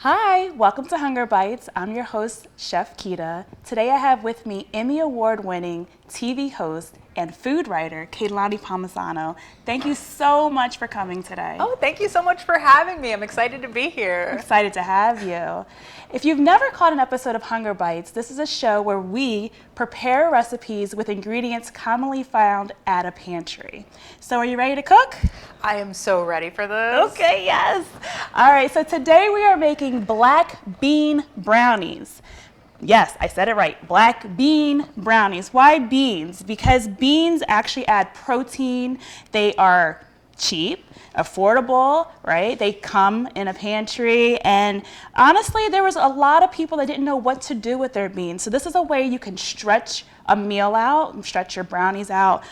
Hi, welcome to Hunger Bites. I'm your host, Chef Keita. Today I have with me Emmy Award-winning TV host and food writer, Lani Palmisano. Thank you so much for coming today. Oh, thank you so much for having me. I'm excited to be here. I'm excited to have you. If you've never caught an episode of Hunger Bites, this is a show where we prepare recipes with ingredients commonly found at a pantry. So are you ready to cook? I am so ready for this. Okay, yes. All right, so today we are making black bean brownies. Yes, I said it right, black bean brownies. Why beans? Because beans actually add protein. They are cheap, affordable, right? They come in a pantry, and honestly, there was a lot of people that didn't know what to do with their beans. So this is a way you can stretch a meal out, stretch your brownies out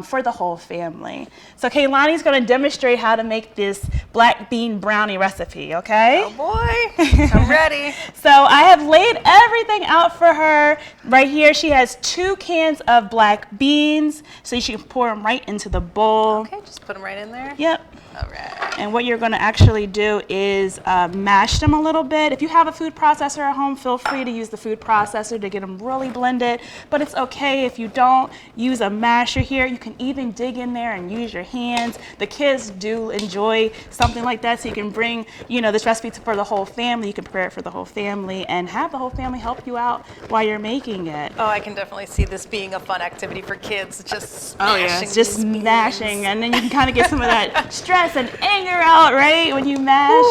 for the whole family. So Lani's gonna demonstrate how to make this black bean brownie recipe, okay? Oh boy, I'm ready. So I have laid everything out for her. Right here, she has 2 cans of black beans, so she can pour them right into the bowl. Okay, just put them right in there? Yep. All right. And what you're gonna actually do is mash them a little bit. If you have a food processor at home, feel free to use the food processor to get them really blended, but it's okay if you don't use a masher here. You can even dig in there and use your hands. The kids do enjoy something like that, so you can bring, this recipe for the whole family. You can prepare it for the whole family and have the whole family help you out while you're making it. Oh, I can definitely see this being a fun activity for kids, just smashing. Oh yeah, it's just smashing, and then you can kind of get some of that stress and anger out, right, when you mash.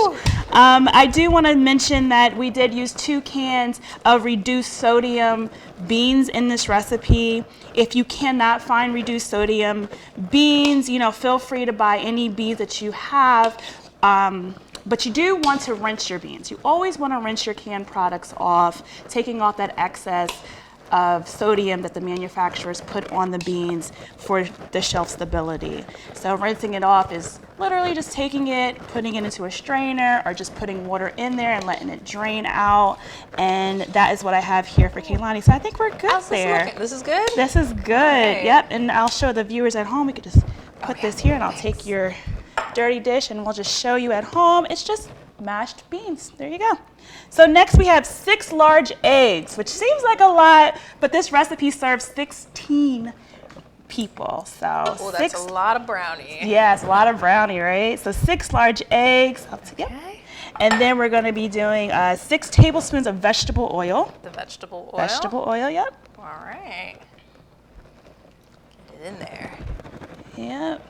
I do want to mention that we did use 2 cans of reduced sodium beans in this recipe. If you cannot find reduced sodium beans, feel free to buy any beans that you have. But you do want to rinse your beans. You always want to rinse your canned products off, taking off that excess of sodium that the manufacturers put on the beans for the shelf stability. So rinsing it off is literally just taking it, putting it into a strainer, or just putting water in there and letting it drain out. And that is what I have here for Lani. So I think we're good there. This is good? This is good, right. Yep. And I'll show the viewers at home. We could just put this here, and I'll take your dirty dish and we'll just show you at home. It's just mashed beans. There you go. So next we have 6 large eggs, which seems like a lot, but this recipe serves 16 people. So that's a lot of brownie. Yes, a lot of brownie, right? So 6 large eggs. Okay. And then we're going to be doing 6 tablespoons of vegetable oil. The vegetable oil? Vegetable oil, yep. All right. Get it in there. Yep.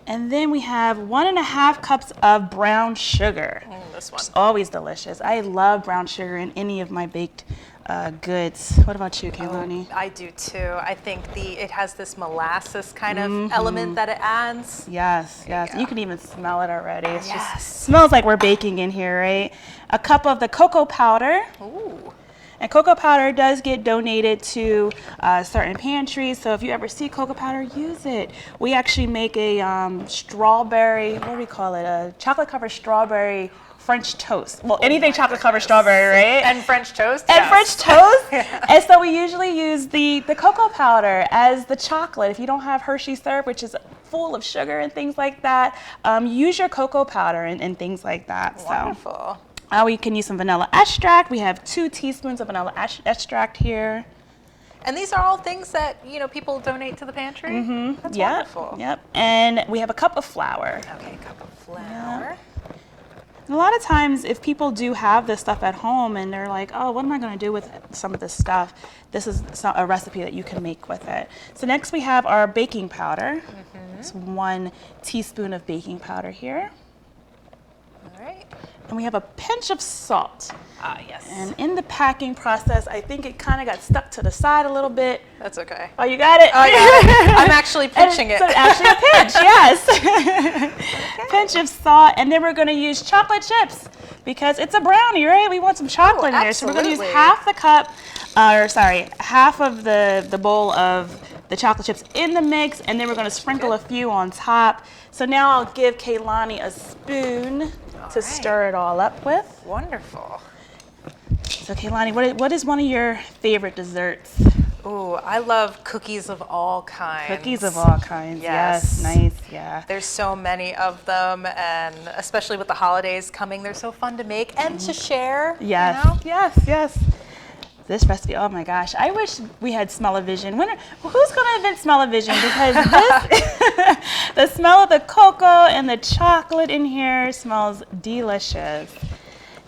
And then we have 1.5 cups of brown sugar. This one. Which is always delicious. I love brown sugar in any of my baked goods. What about you, Lani? I do too. I think it has this molasses kind of element that it adds. Yes, yes. You can even smell it already. It just smells like we're baking in here, right? A cup of the cocoa powder. Ooh. And cocoa powder does get donated to certain pantries, so if you ever see cocoa powder, use it. We actually make a strawberry, what do we call it? A chocolate-covered strawberry French toast. Well, anything chocolate-covered strawberry, right? And French toast. And French toast. And so we usually use the cocoa powder as the chocolate. If you don't have Hershey's syrup, which is full of sugar and things like that, use your cocoa powder and things like that. Wonderful. We can use some vanilla extract. We have 2 teaspoons of vanilla extract here. And these are all things that, people donate to the pantry? Mm-hmm. That's wonderful. Yep. And we have a cup of flour. Okay, a cup of flour. Yep. A lot of times, if people do have this stuff at home and they're like, oh, what am I going to do with some of this stuff? This is a recipe that you can make with it. So next we have our baking powder. It's 1 teaspoon of baking powder here. All right. And we have a pinch of salt. Ah, yes. And in the packing process, I think it kind of got stuck to the side a little bit. That's okay. Oh, you got it? Oh, I got it. I'm actually pinching it. So actually a pinch, yes. Okay. Pinch of salt. And then we're going to use chocolate chips because it's a brownie, right? We want some chocolate in there. So we're going to use half the cup, half of the bowl of the chocolate chips in the mix, and then we're going to sprinkle a few on top. So now I'll give Lani a spoon to stir it all up with. Wonderful. So Lani, what is one of your favorite desserts? Ooh, I love cookies of all kinds. Cookies of all kinds. Yes. Nice. Yeah. There's so many of them, and especially with the holidays coming, they're so fun to make and to share. Yes. You know? Yes. This recipe, oh my gosh. I wish we had smell-o-vision. Who's going to invent smell-o-vision? Because the smell of the cocoa and the chocolate in here smells delicious.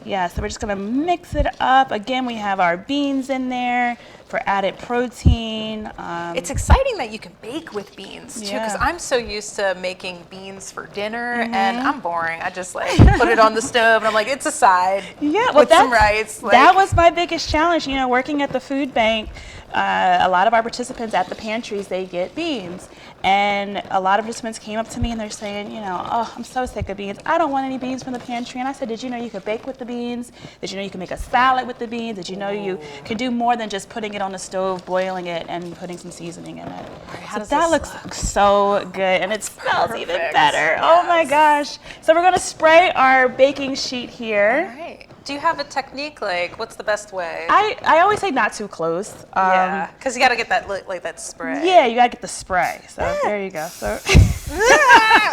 Yeah, so we're just going to mix it up. Again, we have our beans in there for added protein. It's exciting that you can bake with beans too, because Yeah. I'm so used to making beans for dinner, and I'm boring. I just like put it on the stove, and I'm like, it's a side. Yeah, with some rice. That was my biggest challenge. You know, working at the food bank, a lot of our participants at the pantries, they get beans. And a lot of participants came up to me and they're saying, you know, oh, I'm so sick of beans. I don't want any beans from the pantry. And I said, did you know you could bake with the beans? Did you know you can make a salad with the beans? Did you know you can do more than just putting it on the stove, boiling it, and putting some seasoning in it? So that looks so good, and it smells even better. Yes. Oh my gosh. So we're going to spray our baking sheet here. All right. Do you have a technique? Like, what's the best way? I always say not too close. Yeah, because you got to get that like that spray. Yeah, you got to get the spray. So there you go. So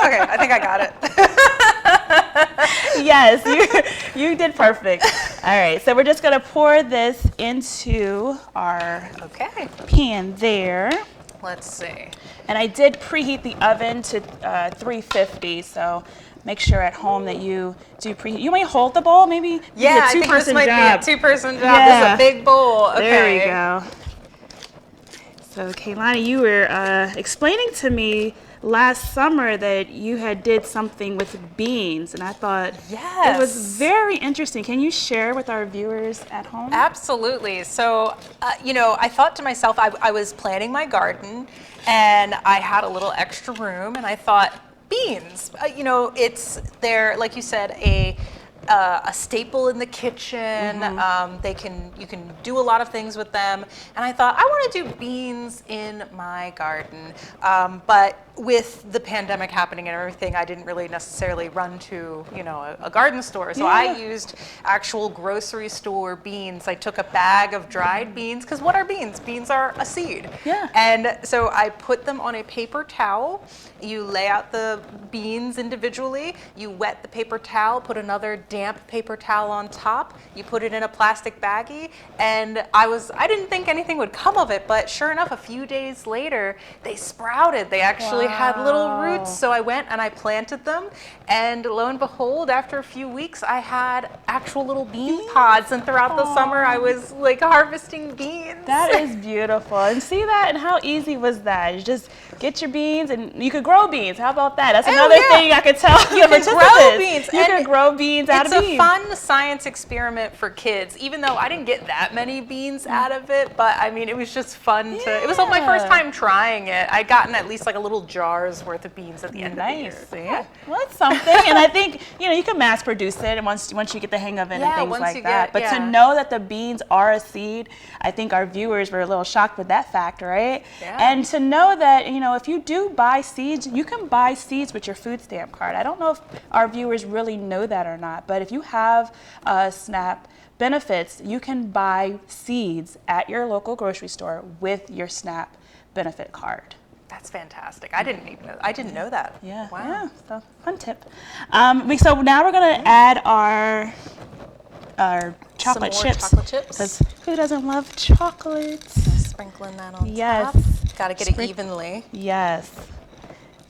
Okay, I think I got it. yes, you did perfect. All right, so we're just gonna pour this into our pan there. Let's see. And I did preheat the oven to 350, so make sure at home that you do preheat. You may hold the bowl, maybe. Yeah, I think this might be a two-person job. This is a big bowl. Okay. There we go. So, Lani, you were explaining to me last summer that you had did something with beans, and I thought it was very interesting. Can you share with our viewers at home? Absolutely. So, you know, I thought to myself, I was planting my garden, and I had a little extra room, and I thought, beans, you know, they're, like you said, a staple in the kitchen. You can do a lot of things with them. And I thought, I want to do beans in my garden. But with the pandemic happening and everything, I didn't really necessarily run to, you know, a garden store. So I used actual grocery store beans. I took a bag of dried beans, because what are beans? Beans are a seed. Yeah. And so I put them on a paper towel. You lay out the beans individually. You wet the paper towel, put another damp paper towel on top. You put it in a plastic baggie, and I didn't think anything would come of it, but sure enough, a few days later, they sprouted. They actually had little roots, so I went and I planted them, and lo and behold, after a few weeks, I had actual little bean pods, and throughout the summer, I was like harvesting beans. That is beautiful. And see that? And how easy was that? You just get your beans, and you could grow beans. How about that? That's another thing I could tell you can grow beans. You can grow beans out of beans. It's a fun science experiment for kids, even though I didn't get that many beans out of it, but I mean, it was just fun it was my first time trying it. I'd gotten at least like a little jar's worth of beans at the end of the year. Yeah. Well, that's something. And I think, you know, you can mass produce it, and once you get the hang of it and things like that. But to know that the beans are a seed, I think our viewers were a little shocked with that fact, right? Yeah. And to know that, you know, if you do buy seeds, you can buy seeds with your food stamp card. I don't know if our viewers really know that or not, but if you have SNAP benefits, you can buy seeds at your local grocery store with your SNAP benefit card. That's fantastic. I didn't know that. Yeah. Wow. Yeah. So fun tip. So now we're gonna add our chocolate chips. Because who doesn't love chocolate? Sprinkling that on top. Got to get it evenly. Yes.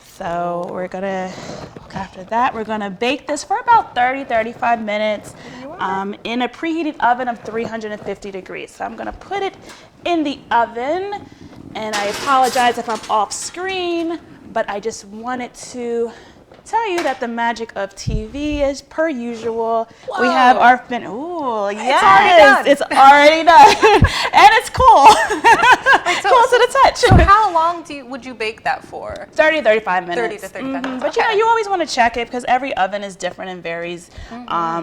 So we're gonna, after that, we're gonna bake this for about 30-35 minutes in a preheated oven of 350 degrees. So I'm gonna put it in the oven, and I apologize if I'm off screen, but I just wanted to tell you that the magic of TV is per usual. Whoa. We have our ooh, yes, it's already done, and it's cool. Cool to the touch. So how long would you bake that for? 30-35 minutes. 30 to 35 minutes. But you know, you always want to check it because every oven is different and varies.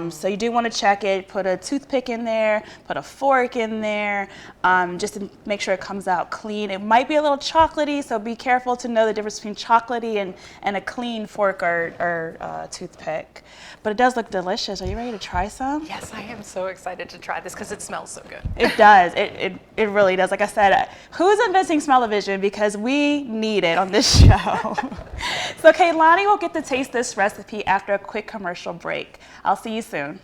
So you do want to check it. Put a toothpick in there. Put a fork in there, just to make sure it comes out clean. It might be a little chocolatey, so be careful to know the difference between chocolatey and a clean fork or or toothpick. But it does look delicious. Are you ready to try some? Yes, I am so excited to try this because it smells so good. It does. It really does. Like I said, who's inventing smell-o-vision? Because we need it on this show. So Lani will get to taste this recipe after a quick commercial break. I'll see you soon.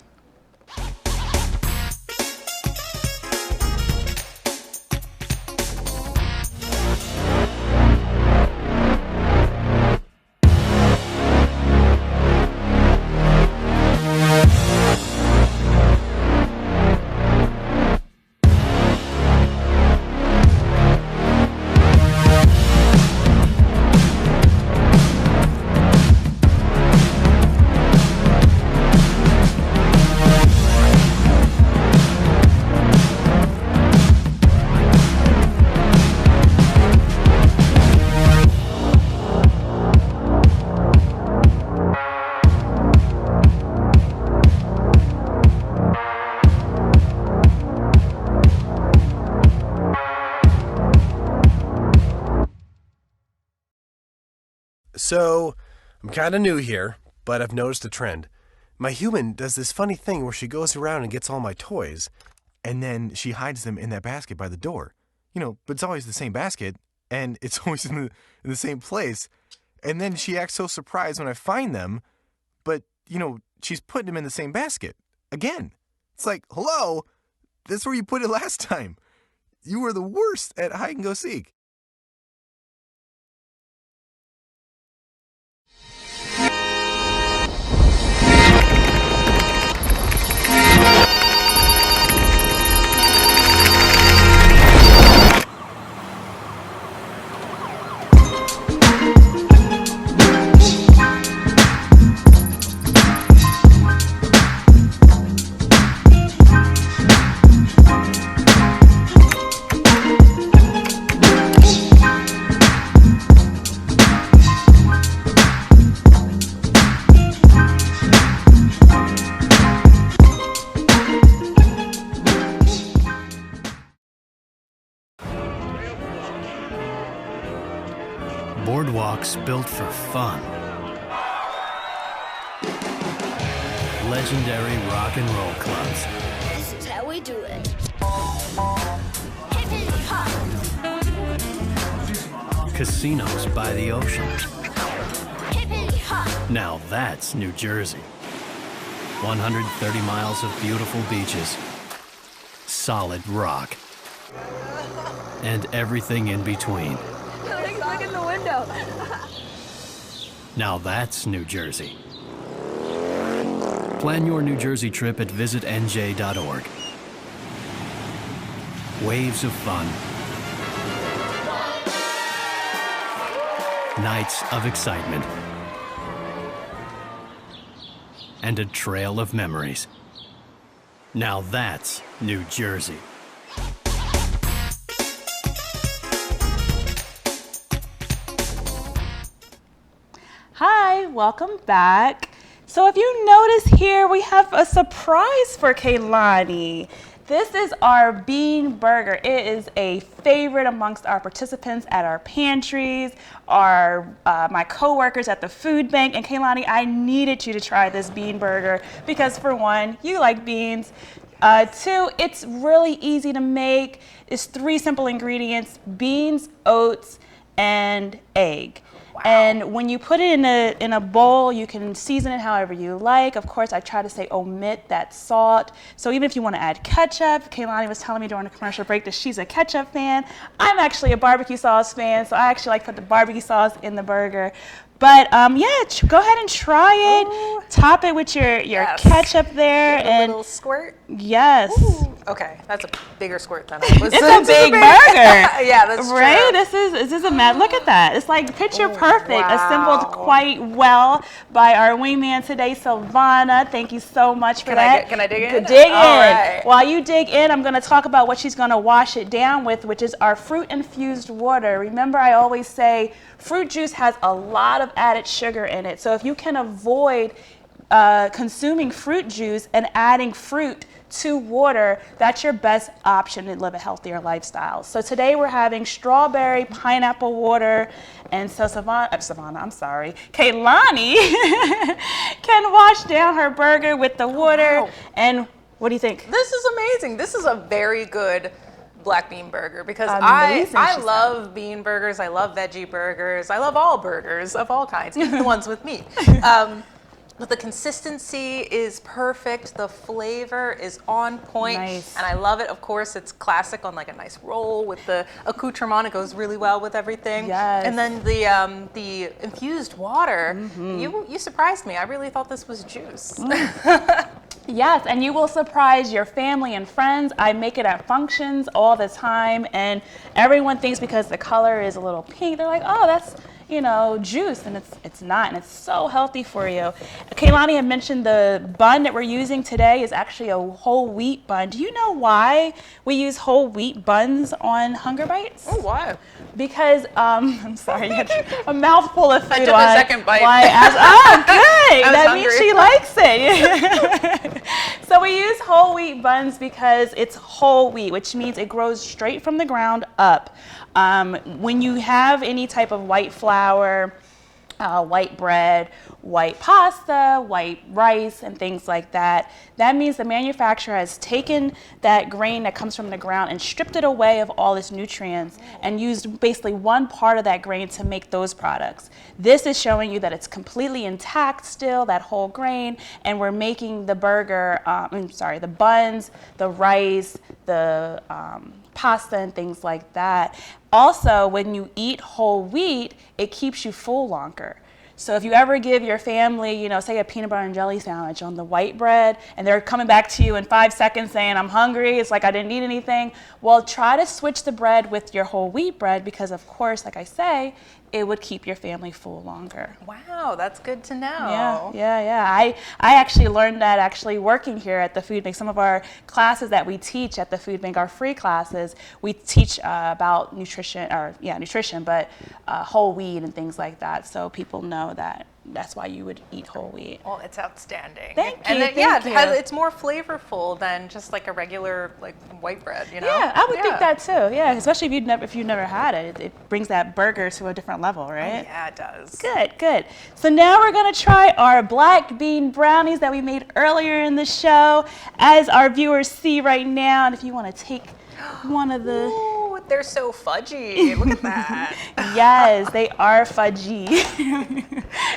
So, I'm kind of new here, but I've noticed a trend. My human does this funny thing where she goes around and gets all my toys, and then she hides them in that basket by the door. But it's always the same basket, and it's always in the same place. And then she acts so surprised when I find them, but, she's putting them in the same basket. Again. It's like, hello, that's where you put it last time. You were the worst at hide and go seek. Boardwalks built for fun. Legendary rock and roll clubs. This is how we do it. Hip hop. Casinos by the ocean. Hip hop. Now that's New Jersey. 130 miles of beautiful beaches. Solid rock. And everything in between. Look in the window. Now that's New Jersey. Plan your New Jersey trip at visitnj.org. Waves of fun. Nights of excitement. And a trail of memories. Now that's New Jersey. Hi, welcome back. So if you notice here, we have a surprise for Lani. This is our bean burger. It is a favorite amongst our participants at our pantries, my coworkers at the food bank. And Lani, I needed you to try this bean burger because for one, you like beans. Two, it's really easy to make. It's 3 simple ingredients: beans, oats, and egg. Wow. And when you put it in a bowl, you can season it however you like. Of course, I try to say omit that salt. So even if you want to add ketchup, Lani was telling me during the commercial break that she's a ketchup fan. I'm actually a barbecue sauce fan, so I actually like to put the barbecue sauce in the burger. But yeah, go ahead and try it. Ooh. Top it with your yes. ketchup there. Give it a little squirt. Yes. Ooh. Okay, that's a bigger squirt than I was. It's a big burger. Yeah, that's true. Right? This is a mad. Look at that. It's like picture perfect. Wow. Assembled quite well by our wingman today, Silvana. Thank you so much for that. Can I dig in? Dig in. All right. While you dig in, I'm going to talk about what she's going to wash it down with, which is our fruit-infused water. Remember, I always say fruit juice has a lot of added sugar in it. So if you can avoid consuming fruit juice and adding fruit to water, that's your best option to live a healthier lifestyle. So today we're having strawberry pineapple water, and so Kaylani can wash down her burger with the water. Wow. And what do you think? This is amazing. This is a very good black bean burger because Amazing, I she love bean burgers. I love veggie burgers. I love all burgers of all kinds, even the ones with meat. But the consistency is perfect. The flavor is on point. Nice. And I love it. Of course, it's classic on like a nice roll with the accoutrement. It goes really well with everything. Yes. And then the infused water, you surprised me. I really thought this was juice. Yes, and you will surprise your family and friends. I make it at functions all the time, and everyone thinks because the color is a little pink, they're like, oh, that's, juice, and it's not, and it's so healthy for you. Kaylani had mentioned the bun that we're using today is actually a whole wheat bun. Do you know why we use whole wheat buns on Hunger Bites? Oh, why? Because, I'm sorry, you had a mouthful of food. I took a second bite. Oh, good. I was That means hungry. she likes it. So we use whole wheat buns because it's whole wheat, which means it grows straight from the ground up. When you have any type of white flour, white bread, white pasta, white rice, and things like that, that means the manufacturer has taken that grain that comes from the ground and stripped it away of all its nutrients and used basically one part of that grain to make those products. This is showing you that it's completely intact still, that whole grain, and we're making the burger, the buns, the rice, the pasta and things like that. Also, when you eat whole wheat, it keeps you full longer. So if you ever give your family, say a peanut butter and jelly sandwich on the white bread, and they're coming back to you in 5 seconds saying, I'm hungry, it's like I didn't eat anything, well, try to switch the bread with your whole wheat bread because, of course, like I say, it would keep your family full longer. Wow, that's good to know. Yeah. I actually learned that working here at the food bank. Some of our classes that we teach at the food bank are free classes. We teach about nutrition, but whole wheat and things like that. So people know that that's why you would eat whole wheat. Well, it's outstanding. Thank you. And then, thank you. it's more flavorful than just like a regular white bread, Yeah, I would think that too. Yeah, especially if you've never had it. It brings that burger to a different level, right? Yeah, it does. Good. So now we're gonna try our black bean brownies that we made earlier in the show. As our viewers see right now, and if you want to take one of the... Ooh, they're so fudgy. Look at that. Yes, they are fudgy.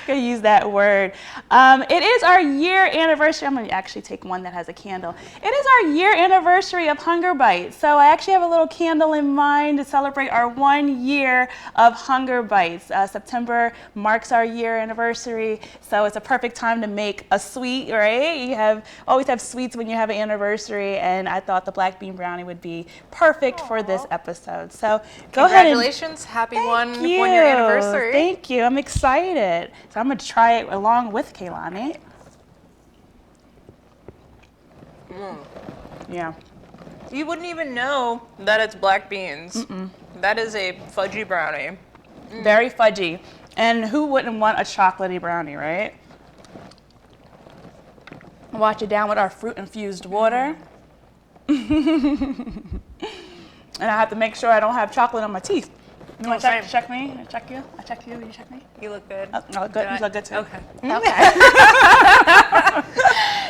Gonna use that word. It is our year anniversary. I'm gonna actually take one that has a candle. It is our year anniversary of Hunger Bites. So I actually have a little candle in mind to celebrate our 1 year of Hunger Bites. September marks our year anniversary, so it's a perfect time to make a sweet, right? You always have sweets when you have an anniversary, and I thought the black bean brownie would be perfect for this episode. So go ahead and... Congratulations. Happy one year anniversary. Thank you. I'm excited. So I'm going to try it along with Kaylani. Yeah. You wouldn't even know that it's black beans. That is a fudgy brownie. Very fudgy. And who wouldn't want a chocolatey brownie, right? Wash it down with our fruit-infused water. And I have to make sure I don't have chocolate on my teeth. You want to check me? I check you? I check you? You check me? You look good. Oh, good. You look good too. Okay.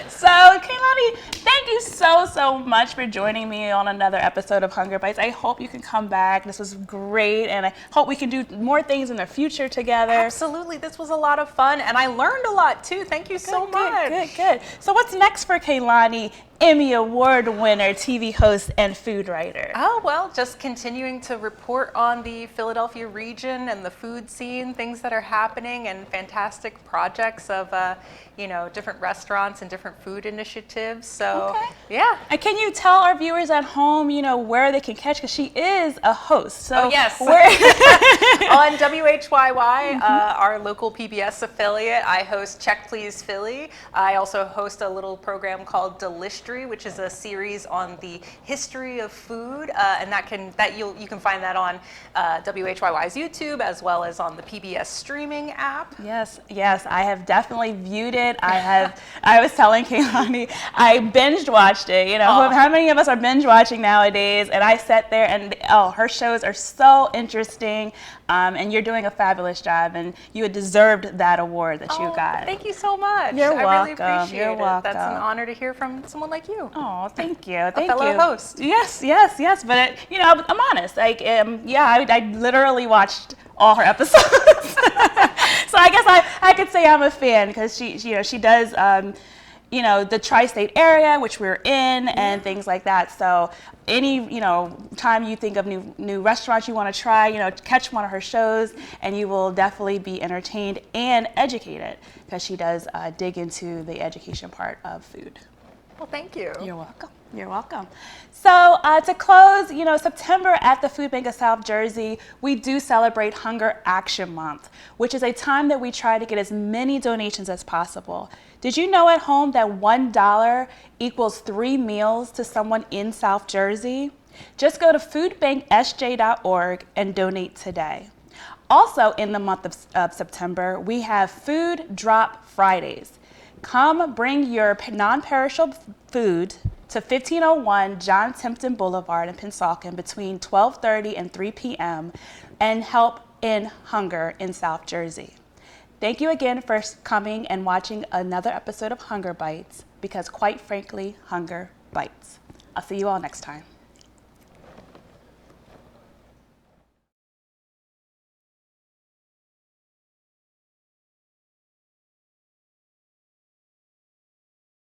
So, Kaylani, thank you so much for joining me on another episode of Hunger Bites. I hope you can come back. This was great, and I hope we can do more things in the future together. Absolutely. This was a lot of fun, and I learned a lot too. Thank you so much. Good. So what's next for Kaylani, Emmy Award winner, TV host, and food writer? Oh, well, just continuing to report on the Philadelphia region and the food scene, things that are happening, and fantastic projects of, different restaurants and different food initiatives. So, yeah. And can you tell our viewers at home, where they can catch? Because she is a host. So yes. On WHYY, our local PBS affiliate, I host Check Please Philly. I also host a little program called Delish History, which is a series on the history of food, and you can find that on WHYY's YouTube as well as on the PBS streaming app. Yes, I have definitely viewed it. I was telling Kaylani, I binge watched it. You know, how many of us are binge watching nowadays? And I sat there and her shows are so interesting. And you're doing a fabulous job, and you had deserved that award that you got. Thank you so much. You're I welcome. really appreciate You're it. welcome. That's an honor to hear from someone like you. Oh, thank you. A fellow host. Yes. But you know, I'm honest. Like, I literally watched all her episodes. So I guess I could say I'm a fan because she does. The tri-state area, which we're in, and things like that. So any, time you think of new restaurants you want to try, catch one of her shows, and you will definitely be entertained and educated because she does dig into the education part of food. Well, thank you. You're welcome. You're welcome. So to close, September at the Food Bank of South Jersey, we do celebrate Hunger Action Month, which is a time that we try to get as many donations as possible. Did you know at home that $1 equals 3 meals to someone in South Jersey? Just go to foodbanksj.org and donate today. Also in the month of September, we have Food Drop Fridays. Come bring your non-perishable food to 1501 John Timpton Boulevard in Pennsauken between 12:30 and 3 p.m. and help end hunger in South Jersey. Thank you again for coming and watching another episode of Hunger Bites, because quite frankly, hunger bites. I'll see you all next time.